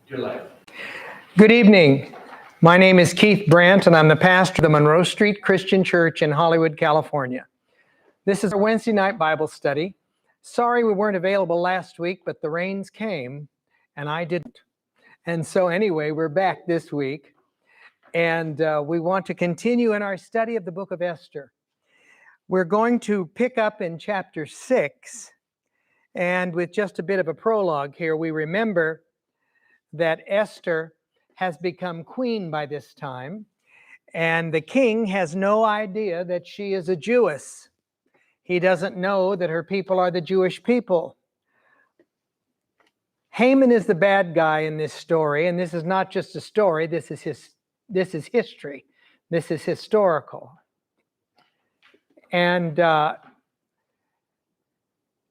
your life. Good evening. My name is Keith Brandt, and I'm the pastor of the Monroe Street Christian Church in Hollywood, California. This is our Wednesday night Bible study. Sorry we weren't available last week, but the rains came, and I didn't. And so anyway, we're back this week, and we want to continue in our study of the book of Esther. We're going to pick up in chapter 6, and with just a bit of a prologue here, we remember that Esther has become queen by this time, and the king has no idea that she is a Jewess. He doesn't know that her people are the Jewish people. Haman is the bad guy in this story, and this is not just a story, this is history. This is historical. And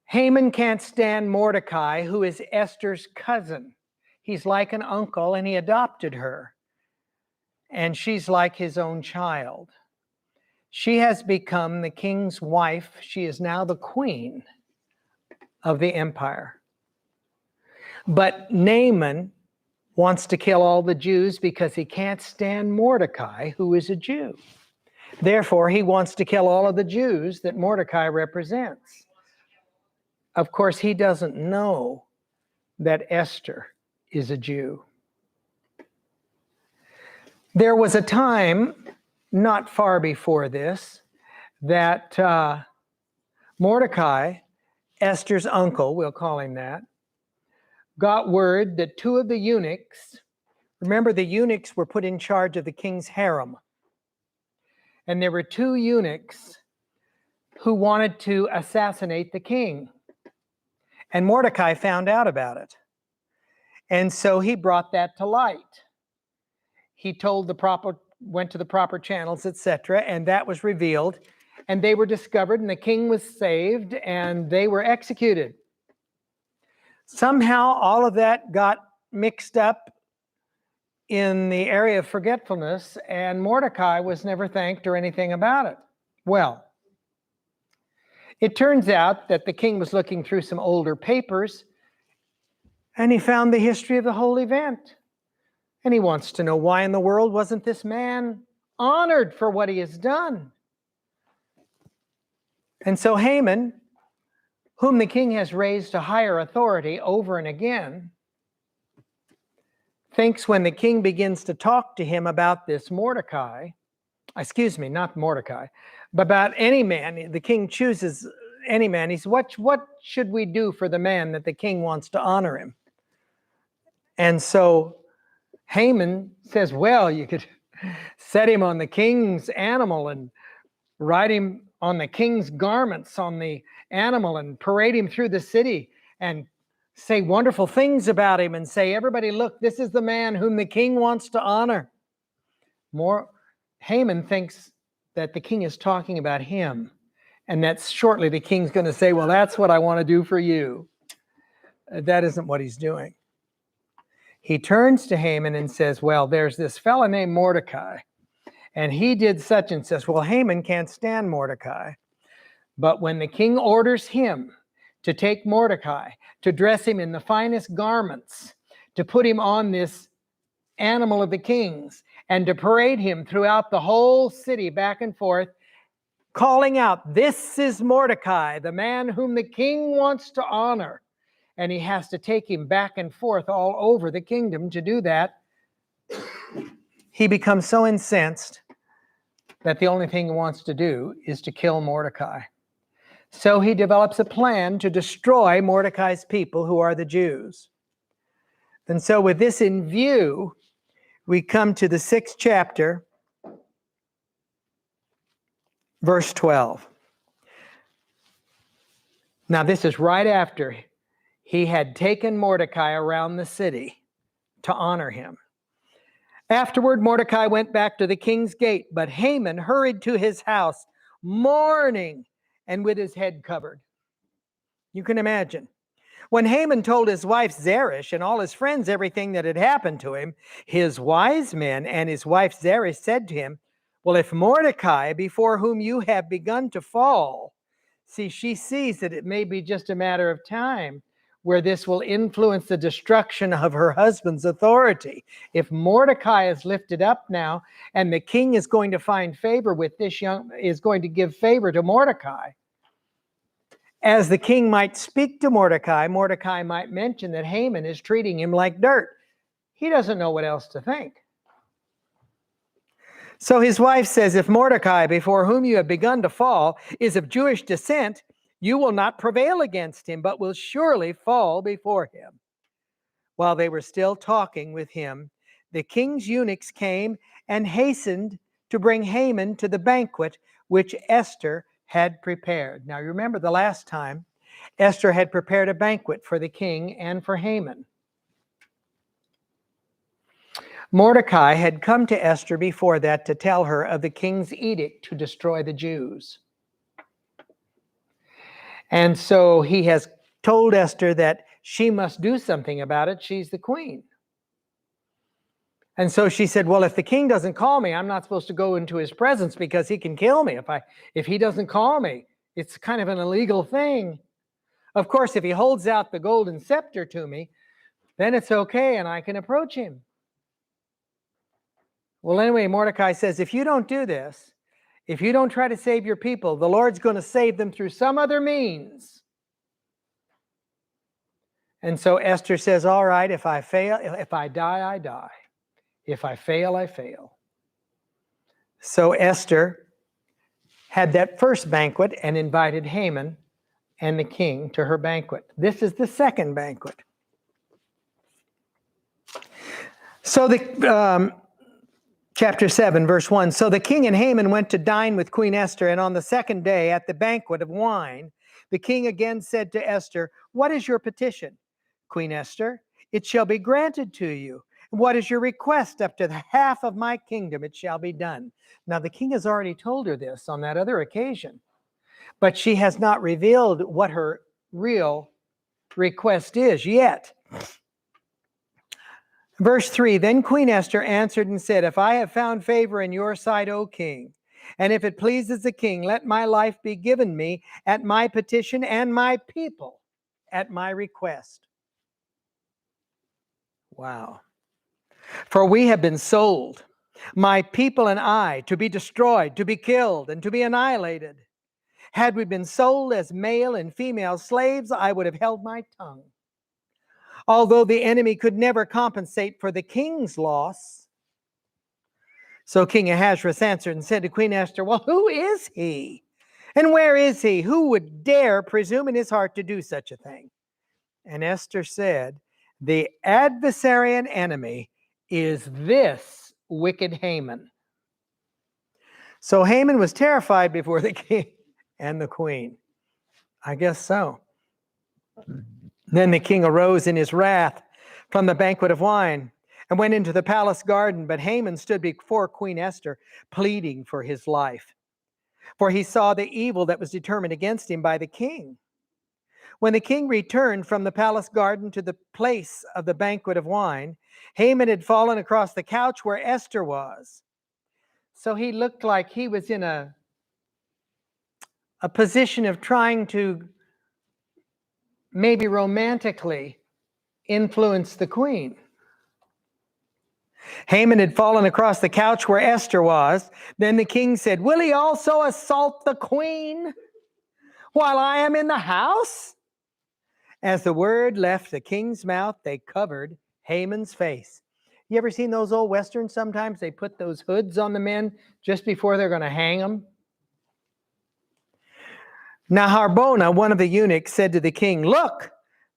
Haman can't stand Mordecai, who is Esther's cousin. He's like an uncle, and he adopted her. And she's like his own child. She has become the king's wife. She is now the queen of the empire. But Naaman wants to kill all the Jews because he can't stand Mordecai, who is a Jew. Therefore, he wants to kill all of the Jews that Mordecai represents. Of course, he doesn't know that Esther is a Jew. There was a time, not far before this, that Mordecai, Esther's uncle, we'll call him that, got word that two of the eunuchs, remember the eunuchs were put in charge of the king's harem, and there were two eunuchs who wanted to assassinate the king. And Mordecai found out about it. And so he brought that to light. He went to the proper channels, etc., and that was revealed. And they were discovered, and the king was saved, and they were executed. Somehow all of that got mixed up in the area of forgetfulness, and Mordecai was never thanked or anything about it. Well, it turns out that the king was looking through some older papers, and he found the history of the whole event. And he wants to know, why in the world wasn't this man honored for what he has done? And so Haman, whom the king has raised to higher authority over and again, thinks when the king begins to talk to him about this Mordecai, not Mordecai, but about any man, the king chooses any man. He says, what should we do for the man that the king wants to honor him? And so Haman says, well, you could set him on the king's animal and ride him on the king's garments on the animal and parade him through the city and say wonderful things about him and say, everybody, look, this is the man whom the king wants to honor. Haman thinks that the king is talking about him, and that shortly the king's going to say, well, that's what I want to do for you. That isn't what he's doing. He turns to Haman and says, well, there's this fellow named Mordecai, and he did such and such. Well, Haman can't stand Mordecai. But when the king orders him to take Mordecai, to dress him in the finest garments, to put him on this animal of the king's, and to parade him throughout the whole city back and forth, calling out, this is Mordecai, the man whom the king wants to honor. And he has to take him back and forth all over the kingdom to do that. He becomes so incensed that the only thing he wants to do is to kill Mordecai. So he develops a plan to destroy Mordecai's people, who are the Jews. And so with this in view, we come to the 6th chapter, verse 12. Now this is right after he had taken Mordecai around the city to honor him. Afterward, Mordecai went back to the king's gate, but Haman hurried to his house, mourning and with his head covered. You can imagine. When Haman told his wife Zeresh and all his friends everything that had happened to him, his wise men and his wife Zeresh said to him, well, if Mordecai, before whom you have begun to fall, she sees that it may be just a matter of time where this will influence the destruction of her husband's authority. If Mordecai is lifted up now, and the king is going to find favor with this is going to give favor to Mordecai, as the king might speak to Mordecai, Mordecai might mention that Haman is treating him like dirt. He doesn't know what else to think. So his wife says, if Mordecai, before whom you have begun to fall, is of Jewish descent, you will not prevail against him, but will surely fall before him. While they were still talking with him, the king's eunuchs came and hastened to bring Haman to the banquet which Esther had prepared. Now remember, the last time Esther had prepared a banquet for the king and for Haman. Mordecai had come to Esther before that to tell her of the king's edict to destroy the Jews. And so he has told Esther that she must do something about it. She's the queen. And so she said, well, if the king doesn't call me, I'm not supposed to go into his presence because he can kill me if he doesn't call me. It's kind of an illegal thing. Of course, if he holds out the golden scepter to me, then it's okay and I can approach him. Well, anyway, Mordecai says, if you don't do this, if you don't try to save your people, the Lord's going to save them through some other means. And so Esther says, all right, if I fail, if I die, I die. If I fail, I fail. So Esther had that first banquet and invited Haman and the king to her banquet. This is the second banquet. So chapter 7, verse 1. So the king and Haman went to dine with Queen Esther, and on the second day at the banquet of wine, the king again said to Esther, what is your petition? Queen Esther, it shall be granted to you. What is your request? Up to the half of my kingdom it shall be done. Now the king has already told her this on that other occasion, but she has not revealed what her real request is yet. Verse 3, then Queen Esther answered and said, if I have found favor in your sight, O king, and if it pleases the king, let my life be given me at my petition and my people at my request. Wow. For we have been sold, my people and I, to be destroyed, to be killed, and to be annihilated. Had we been sold as male and female slaves, I would have held my tongue. Although the enemy could never compensate for the king's loss. So King Ahasuerus answered and said to Queen Esther, well, who is he? And where is he? Who would dare presume in his heart to do such a thing? And Esther said, the adversary and enemy is this wicked Haman. So Haman was terrified before the king and the queen. I guess so. Then the king arose in his wrath from the banquet of wine and went into the palace garden. But Haman stood before Queen Esther, pleading for his life. For he saw the evil that was determined against him by the king. When the king returned from the palace garden to the place of the banquet of wine, Haman had fallen across the couch where Esther was. So he looked like he was in a position of trying to maybe romantically influence the queen. Haman had fallen across the couch where Esther was. Then the king said, will he also assault the queen while I am in the house? As the word left the king's mouth, they covered Haman's face. You ever seen those old westerns? Sometimes they put those hoods on the men just before they're going to hang them. Now Harbona, one of the eunuchs, said to the king, look,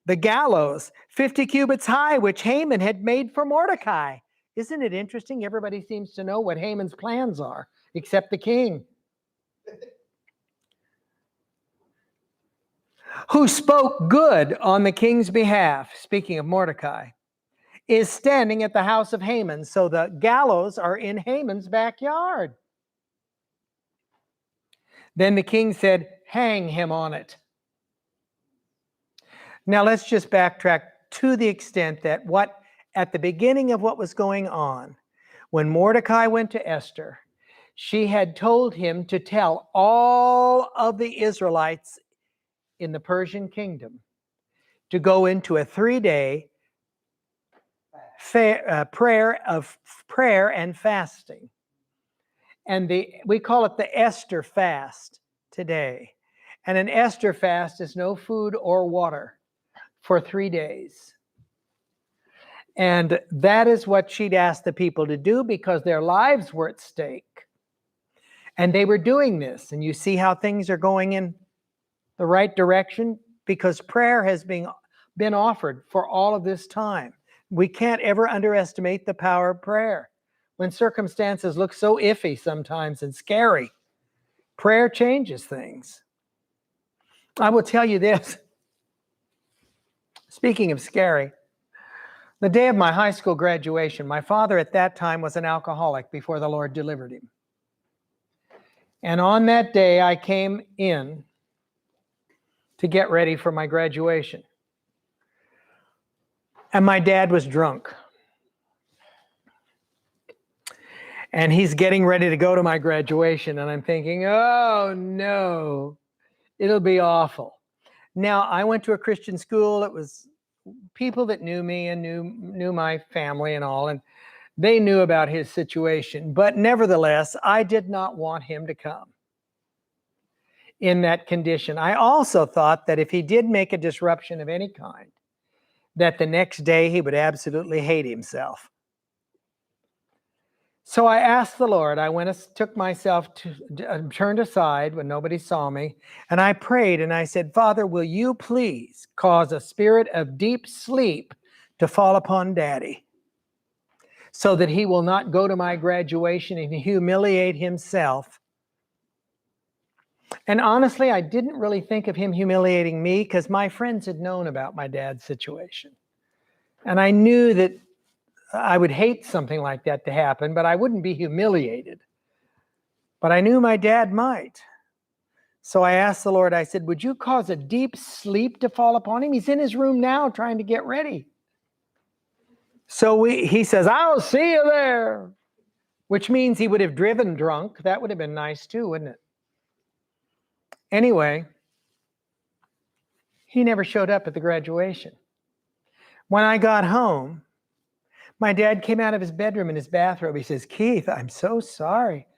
the gallows, 50 cubits high, which Haman had made for Mordecai. Isn't it interesting? Everybody seems to know what Haman's plans are, except the king. Who spoke good on the king's behalf, speaking of Mordecai, is standing at the house of Haman. So the gallows are in Haman's backyard. Then the king said, hang him on it. Now let's just backtrack to the extent that at the beginning of what was going on, when Mordecai went to Esther, she had told him to tell all of the Israelites in the Persian kingdom, to go into a 3-day prayer and fasting. And we call it the Esther Fast today. And an Esther fast is no food or water for 3 days. And that is what she'd asked the people to do because their lives were at stake. And they were doing this. And you see how things are going in the right direction because prayer has been offered for all of this time. We can't ever underestimate the power of prayer. When circumstances look so iffy sometimes and scary, prayer changes things. I will tell you this. Speaking of scary, the day of my high school graduation, my father at that time was an alcoholic before the Lord delivered him. And on that day, I came in to get ready for my graduation. And my dad was drunk. And he's getting ready to go to my graduation. And I'm thinking, oh no, it'll be awful. Now, I went to a Christian school. It was people that knew me and knew my family and all. And they knew about his situation. But nevertheless, I did not want him to come in that condition. I also thought that if he did make a disruption of any kind, that the next day he would absolutely hate himself. So I asked the Lord, I took myself turned aside when nobody saw me, and I prayed and I said, Father, will you please cause a spirit of deep sleep to fall upon Daddy so that he will not go to my graduation and humiliate himself. And honestly, I didn't really think of him humiliating me because my friends had known about my dad's situation. And I knew that I would hate something like that to happen, but I wouldn't be humiliated. But I knew my dad might. So I asked the Lord, I said, would you cause a deep sleep to fall upon him? He's in his room now trying to get ready. So he says, I'll see you there, which means he would have driven drunk. That would have been nice too, wouldn't it? Anyway, he never showed up at the graduation. When I got home, my dad came out of his bedroom in his bathrobe. He says, Keith, I'm so sorry.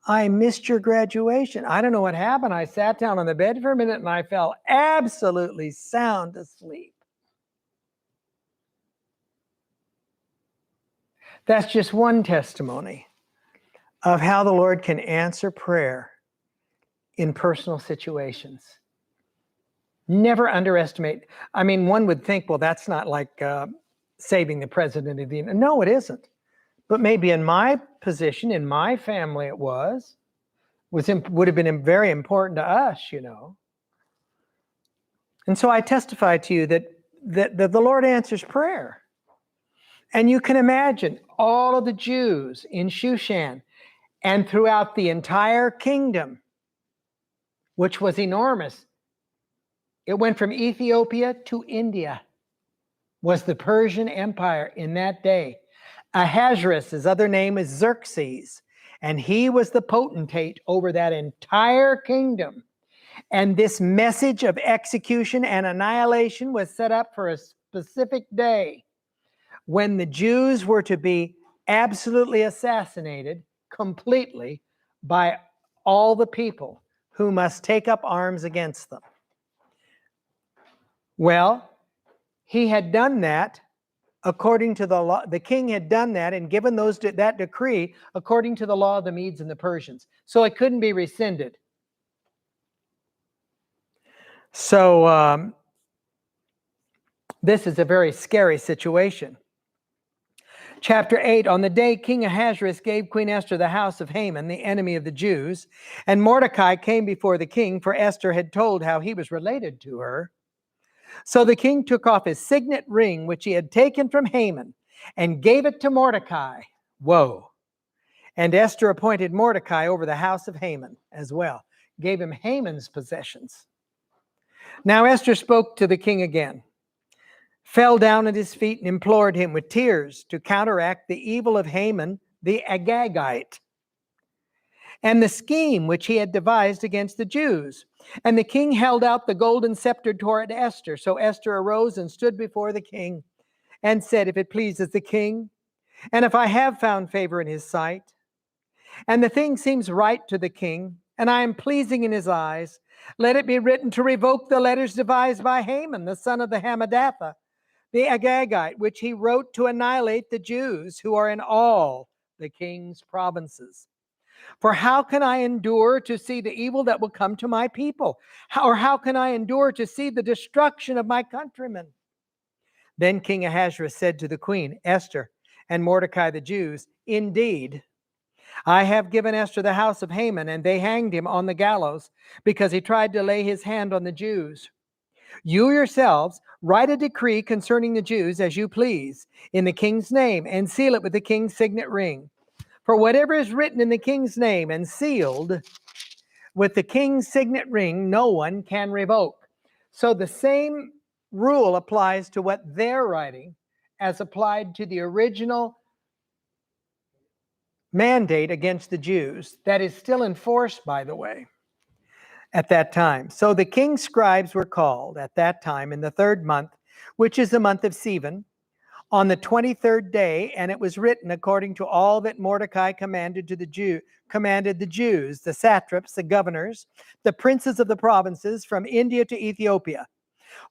I missed your graduation. I don't know what happened. I sat down on the bed for a minute and I fell absolutely sound asleep. That's just one testimony of how the Lord can answer prayer in personal situations. Never underestimate. I mean, one would think, well, that's not like saving the president of the United States. No, it isn't. But maybe in my position, in my family, it would have been very important to us, you know. And so I testify to you that the Lord answers prayer. And you can imagine all of the Jews in Shushan and throughout the entire kingdom, which was enormous. It went from Ethiopia to India, was the Persian Empire in that day. Ahasuerus, his other name is Xerxes, and he was the potentate over that entire kingdom. And this message of execution and annihilation was set up for a specific day when the Jews were to be absolutely assassinated completely by all the people who must take up arms against them. Well, he had done that according to the law. The king had done that and given that decree according to the law of the Medes and the Persians. So it couldn't be rescinded. So this is a very scary situation. Chapter 8, on the day King Ahasuerus gave Queen Esther the house of Haman, the enemy of the Jews, and Mordecai came before the king, for Esther had told how he was related to her. So the king took off his signet ring, which he had taken from Haman, and gave it to Mordecai. Whoa. And Esther appointed Mordecai over the house of Haman as well, gave him Haman's possessions. Now Esther spoke to the king again, fell down at his feet and implored him with tears to counteract the evil of Haman the Agagite and the scheme which he had devised against the Jews. And the king held out the golden scepter toward Esther. So Esther arose and stood before the king and said, if it pleases the king, and if I have found favor in his sight, and the thing seems right to the king, and I am pleasing in his eyes, let it be written to revoke the letters devised by Haman, the son of the Hammedatha, the Agagite, which he wrote to annihilate the Jews who are in all the king's provinces. For how can I endure to see the evil that will come to my people? Or how can I endure to see the destruction of my countrymen? Then King Ahasuerus said to the queen, Esther, and Mordecai the Jews, indeed, I have given Esther the house of Haman, and they hanged him on the gallows because he tried to lay his hand on the Jews. You yourselves write a decree concerning the Jews as you please in the king's name and seal it with the king's signet ring. For whatever is written in the king's name and sealed with the king's signet ring, no one can revoke. So the same rule applies to what they're writing as applied to the original mandate against the Jews. That is still enforced, by the way, at that time. So the king's scribes were called at that time in the 3rd month, which is the month of Sivan, on the 23rd day, and it was written according to all that Mordecai commanded the Jews, the satraps, the governors, the princes of the provinces from India to Ethiopia,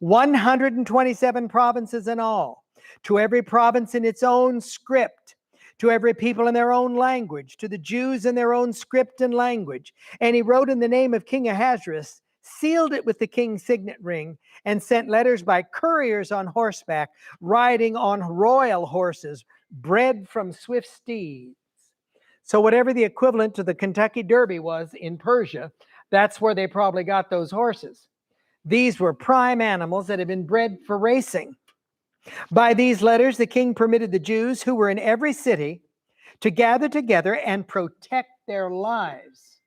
127 provinces in all, to every province in its own script, to every people in their own language, to the Jews in their own script and language. And he wrote in the name of King Ahasuerus, sealed it with the king's signet ring, and sent letters by couriers on horseback, riding on royal horses, bred from swift steeds. So whatever the equivalent to the Kentucky Derby was in Persia, that's where they probably got those horses. These were prime animals that had been bred for racing. By these letters, the king permitted the Jews who were in every city to gather together and protect their lives.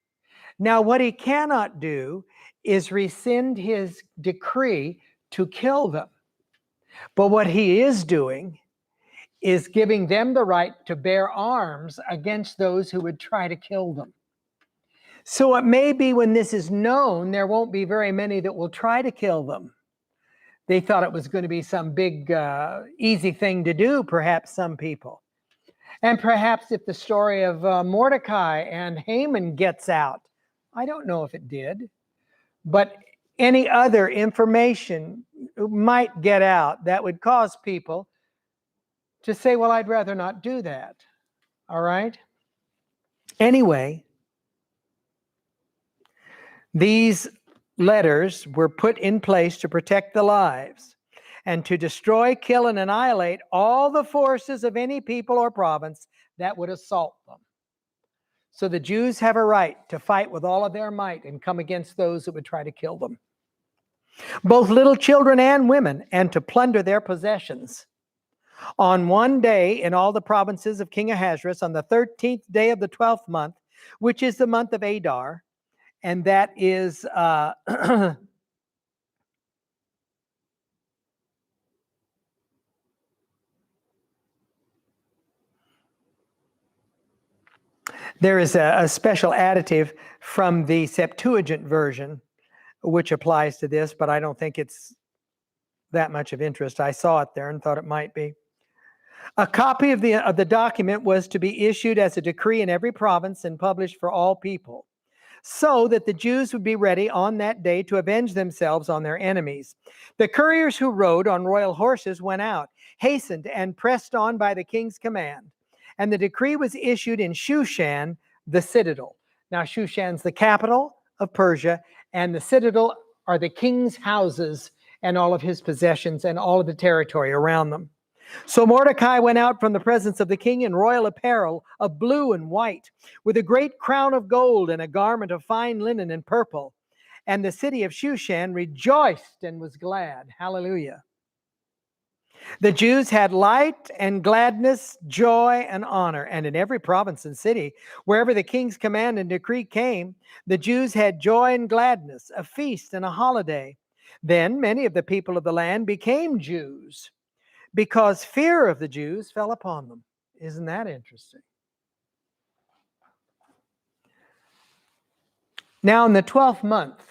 Now, what he cannot do is rescind his decree to kill them. But what he is doing is giving them the right to bear arms against those who would try to kill them. So it may be when this is known, there won't be very many that will try to kill them. They thought it was going to be some big, easy thing to do, perhaps some people. And perhaps if the story of Mordecai and Haman gets out, I don't know if it did, but any other information might get out that would cause people to say, well, I'd rather not do that. All right? Anyway, these letters were put in place to protect the lives and to destroy, kill, and annihilate all the forces of any people or province that would assault them. So the Jews have a right to fight with all of their might and come against those that would try to kill them, both little children and women, and to plunder their possessions. On one day in all the provinces of King Ahasuerus, on the 13th day of the 12th month, which is the month of Adar, and that is there is a special additive from the Septuagint version which applies to this, but I don't think it's that much of interest. I saw it there and thought it might be. A copy of the document was to be issued as a decree in every province and published for all people, so that the Jews would be ready on that day to avenge themselves on their enemies. The couriers who rode on royal horses went out, hastened, and pressed on by the king's command. And the decree was issued in Shushan, the citadel. Now, Shushan's the capital of Persia, and the citadel are the king's houses and all of his possessions and all of the territory around them. So Mordecai went out from the presence of the king in royal apparel of blue and white, with a great crown of gold and a garment of fine linen and purple. And the city of Shushan rejoiced and was glad. Hallelujah. The Jews had light and gladness, joy and honor. And in every province and city, wherever the king's command and decree came, the Jews had joy and gladness, a feast and a holiday. Then many of the people of the land became Jews, because fear of the Jews fell upon them. Isn't that interesting? Now in the 12th month,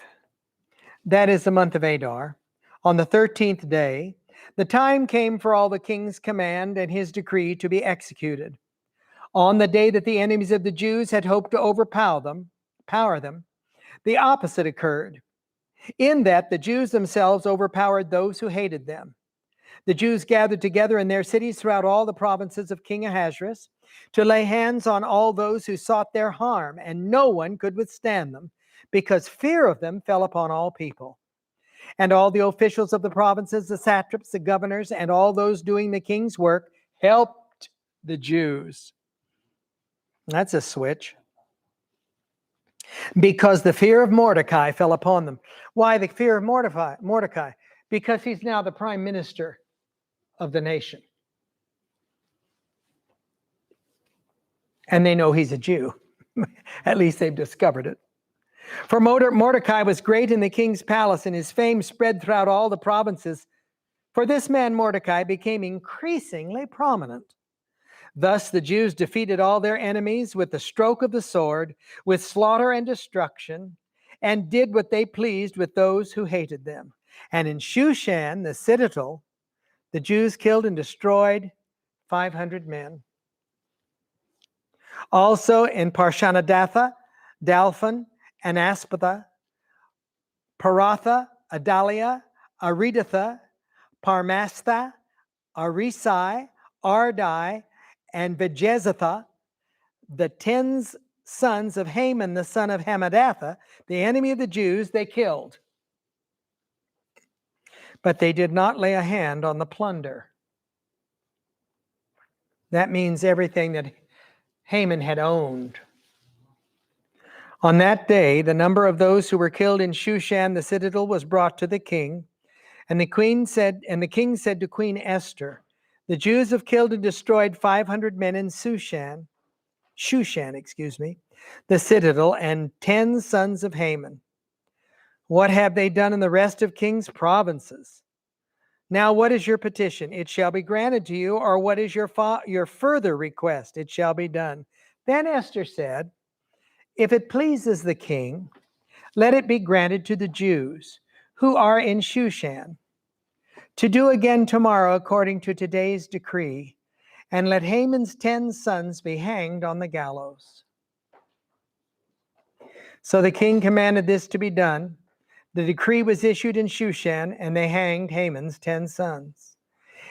that is the month of Adar, on the 13th day, the time came for all the king's command and his decree to be executed. On the day that the enemies of the Jews had hoped to overpower them, the opposite occurred, in that the Jews themselves overpowered those who hated them. The Jews gathered together in their cities throughout all the provinces of King Ahasuerus to lay hands on all those who sought their harm, and no one could withstand them, because fear of them fell upon all people. And all the officials of the provinces, the satraps, the governors, and all those doing the king's work helped the Jews. That's a switch. Because the fear of Mordecai fell upon them. Why the fear of Mordecai? Because he's now the prime minister of the nation. And they know he's a Jew. At least they've discovered it. For Mordecai was great in the king's palace, and his fame spread throughout all the provinces. For this man Mordecai became increasingly prominent. Thus the Jews defeated all their enemies with the stroke of the sword, with slaughter and destruction, and did what they pleased with those who hated them. And in Shushan, the citadel, the Jews killed and destroyed 500 men. Also in Parshandatha, Dalphon, and Aspatha, Paratha, Adalia, Aridatha, Parmastha, Arisai, Ardai, and Vejezatha, the 10 sons of Haman, the son of Hammedatha, the enemy of the Jews, they killed. But they did not lay a hand on the plunder. That means everything that Haman had owned. On that day, the number of those who were killed in Shushan, the citadel, was brought to the king. And the king said to Queen Esther, the Jews have killed and destroyed 500 men in Shushan, the citadel, and 10 sons of Haman. What have they done in the rest of king's provinces? Now, what is your petition? It shall be granted to you. Or what is your further request? It shall be done. Then Esther said, if it pleases the king, let it be granted to the Jews who are in Shushan to do again tomorrow according to today's decree, and let Haman's 10 sons be hanged on the gallows. So the king commanded this to be done. The decree was issued in Shushan, and they hanged Haman's 10 sons.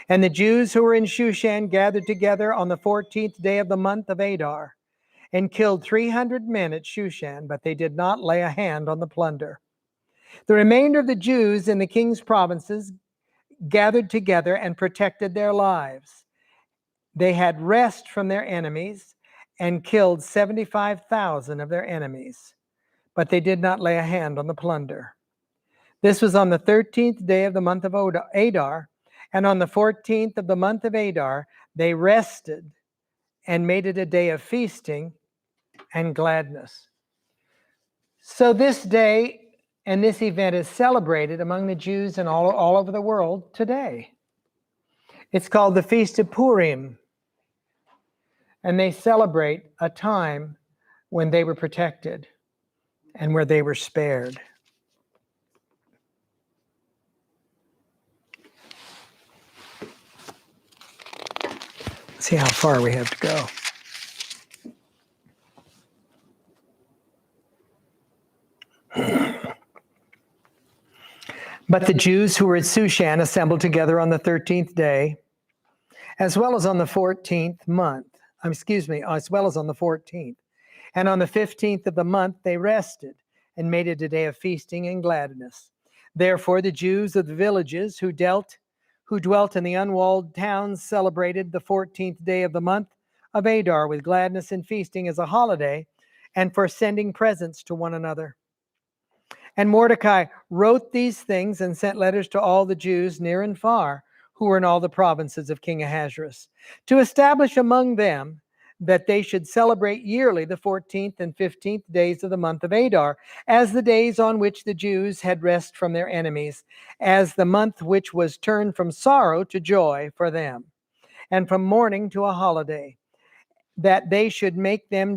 And the Jews who were in Shushan gathered together on the 14th day of the month of Adar, and killed 300 men at Shushan, but they did not lay a hand on the plunder. The remainder of the Jews in the king's provinces gathered together and protected their lives. They had rest from their enemies and killed 75,000 of their enemies, but they did not lay a hand on the plunder. This was on the 13th day of the month of Adar, and on the 14th of the month of Adar, they rested and made it a day of feasting and gladness. So this day and this event is celebrated among the Jews and all over the world today. It's called the Feast of Purim, and they celebrate a time when they were protected and where they were spared. Let's see how far we have to go. But the Jews who were at Shushan assembled together on the 13th day, as well as on the 14th. And on the 15th of the month they rested and made it a day of feasting and gladness. Therefore the Jews of the villages who dwelt in the unwalled towns celebrated the 14th day of the month of Adar with gladness and feasting as a holiday, and for sending presents to one another. And Mordecai wrote these things and sent letters to all the Jews near and far who were in all the provinces of King Ahasuerus, to establish among them that they should celebrate yearly the 14th and 15th days of the month of Adar, as the days on which the Jews had rest from their enemies, as the month which was turned from sorrow to joy for them, and from mourning to a holiday, that they should make them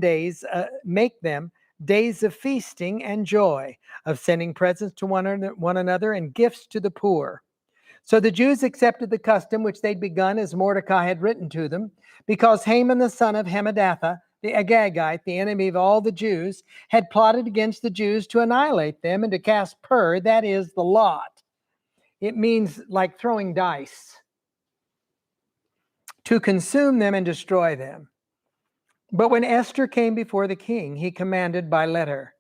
days of feasting and joy, of sending presents to one another and gifts to the poor. So the Jews accepted the custom which they'd begun as Mordecai had written to them, because Haman the son of Hammedatha, the Agagite, the enemy of all the Jews, had plotted against the Jews to annihilate them and to cast pur, that is, the lot. It means like throwing dice, to consume them and destroy them. But when Esther came before the king, he commanded by letter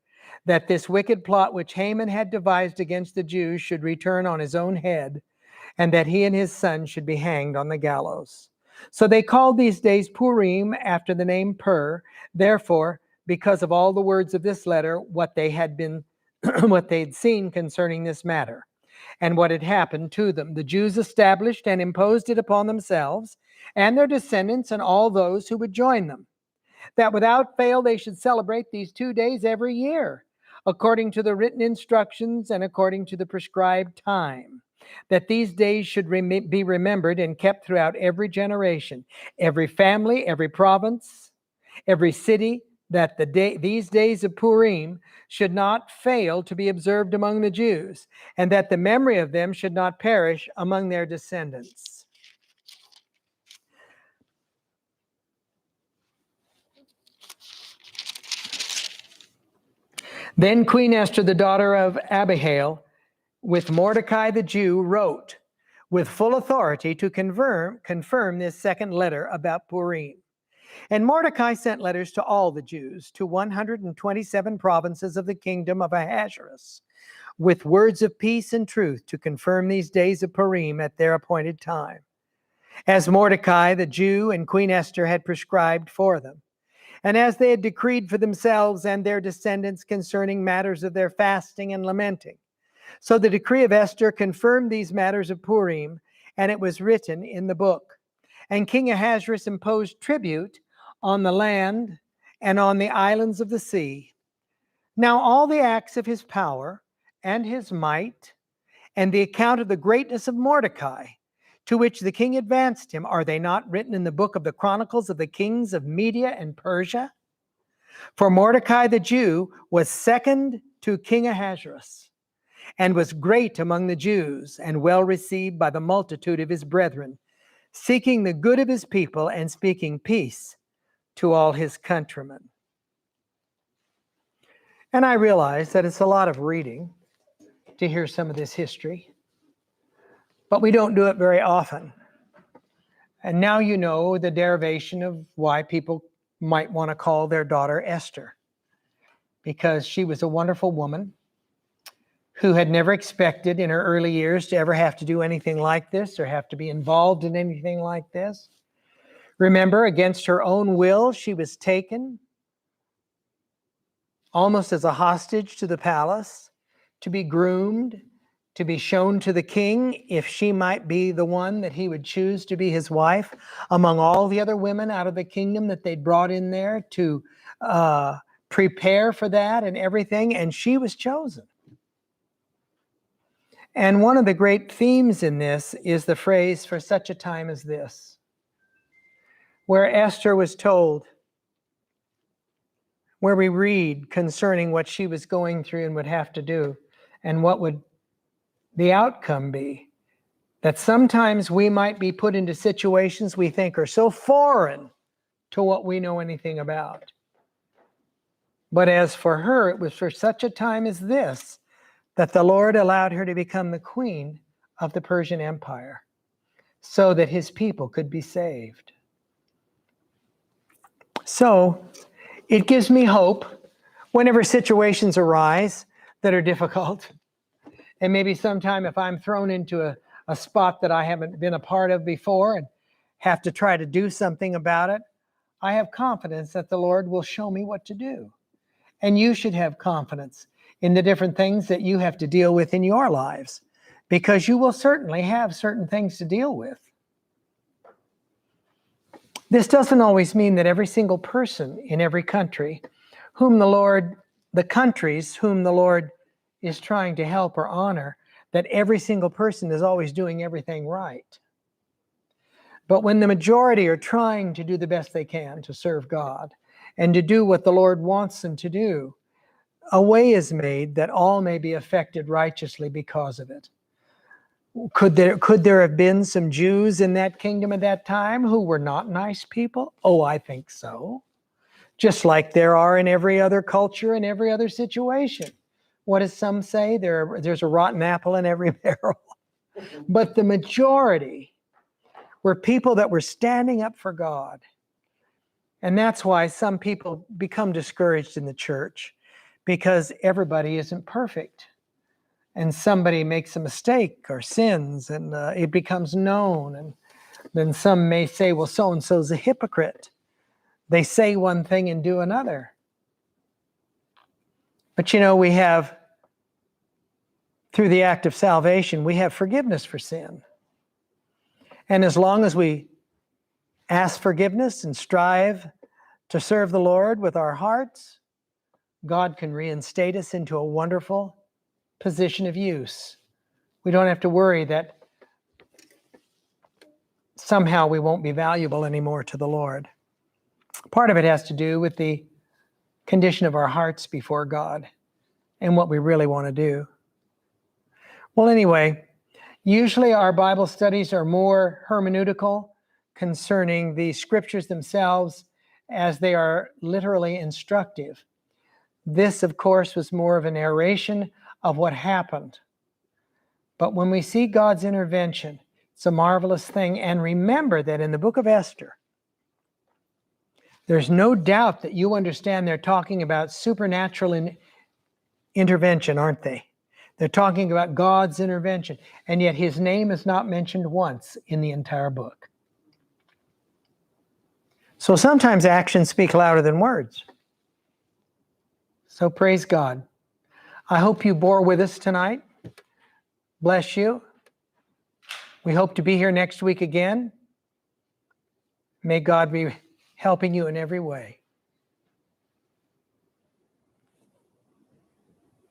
that this wicked plot which Haman had devised against the Jews should return on his own head, and that he and his son should be hanged on the gallows. So they called these days Purim after the name Pur. Therefore, because of all the words of this letter, what they had been, what they'd seen concerning this matter, and what had happened to them, the Jews established and imposed it upon themselves and their descendants and all those who would join them, that without fail they should celebrate these 2 days every year, according to the written instructions and according to the prescribed time, that these days should be remembered and kept throughout every generation, every family, every province, every city, that these days of Purim should not fail to be observed among the Jews, and that the memory of them should not perish among their descendants. Then Queen Esther, the daughter of Abihail, with Mordecai the Jew, wrote with full authority to confirm this second letter about Purim. And Mordecai sent letters to all the Jews, to 127 provinces of the kingdom of Ahasuerus, with words of peace and truth to confirm these days of Purim at their appointed time, as Mordecai the Jew and Queen Esther had prescribed for them, and as they had decreed for themselves and their descendants concerning matters of their fasting and lamenting. So the decree of Esther confirmed these matters of Purim, and it was written in the book. And King Ahasuerus imposed tribute on the land and on the islands of the sea. Now all the acts of his power and his might, and the account of the greatness of Mordecai, to which the king advanced him, are they not written in the book of the Chronicles of the kings of Media and Persia? For Mordecai the Jew was second to King Ahasuerus, and was great among the Jews, and well received by the multitude of his brethren, seeking the good of his people and speaking peace to all his countrymen. And I realize that it's a lot of reading to hear some of this history, but we don't do it very often. And now you know the derivation of why people might want to call their daughter Esther, because she was a wonderful woman who had never expected in her early years to ever have to do anything like this or have to be involved in anything like this. Remember, against her own will, she was taken almost as a hostage to the palace, to be groomed, to be shown to the king if she might be the one that he would choose to be his wife among all the other women out of the kingdom that they'd brought in there to prepare for that and everything, and she was chosen. And one of the great themes in this is the phrase, "for such a time as this," where Esther was told, where we read concerning what she was going through and would have to do, and what would the outcome be, that sometimes we might be put into situations we think are so foreign to what we know anything about. But as for her, it was for such a time as this that the Lord allowed her to become the queen of the Persian Empire, so that his people could be saved. So it gives me hope whenever situations arise that are difficult. And maybe sometime if I'm thrown into a spot that I haven't been a part of before and have to try to do something about it, I have confidence that the Lord will show me what to do. And you should have confidence in the different things that you have to deal with in your lives, because you will certainly have certain things to deal with. This doesn't always mean that every single person in every country the countries whom the Lord is trying to help or honor, that every single person is always doing everything right. But when the majority are trying to do the best they can to serve God and to do what the Lord wants them to do, a way is made that all may be affected righteously because of it. Could there have been some Jews in that kingdom at that time who were not nice people? Oh, I think so. Just like there are in every other culture and every other situation. What does some say? There's a rotten apple in every barrel. But the majority were people that were standing up for God. And that's why some people become discouraged in the church, because everybody isn't perfect. And somebody makes a mistake or sins, and it becomes known. And then some may say, well, so-and-so's a hypocrite. They say one thing and do another. But we have, through the act of salvation, we have forgiveness for sin. And as long as we ask forgiveness and strive to serve the Lord with our hearts, God can reinstate us into a wonderful position of use. We don't have to worry that somehow we won't be valuable anymore to the Lord. Part of it has to do with the condition of our hearts before God and what we really want to do. Well, anyway, usually our Bible studies are more hermeneutical concerning the scriptures themselves, as they are literally instructive. This, of course, was more of a narration of what happened. But when we see God's intervention, it's a marvelous thing. And remember that in the book of Esther, there's no doubt that you understand they're talking about supernatural intervention, aren't they? They're talking about God's intervention, and yet his name is not mentioned once in the entire book. So sometimes actions speak louder than words. So praise God. I hope you bore with us tonight. Bless you. We hope to be here next week again. May God be helping you in every way.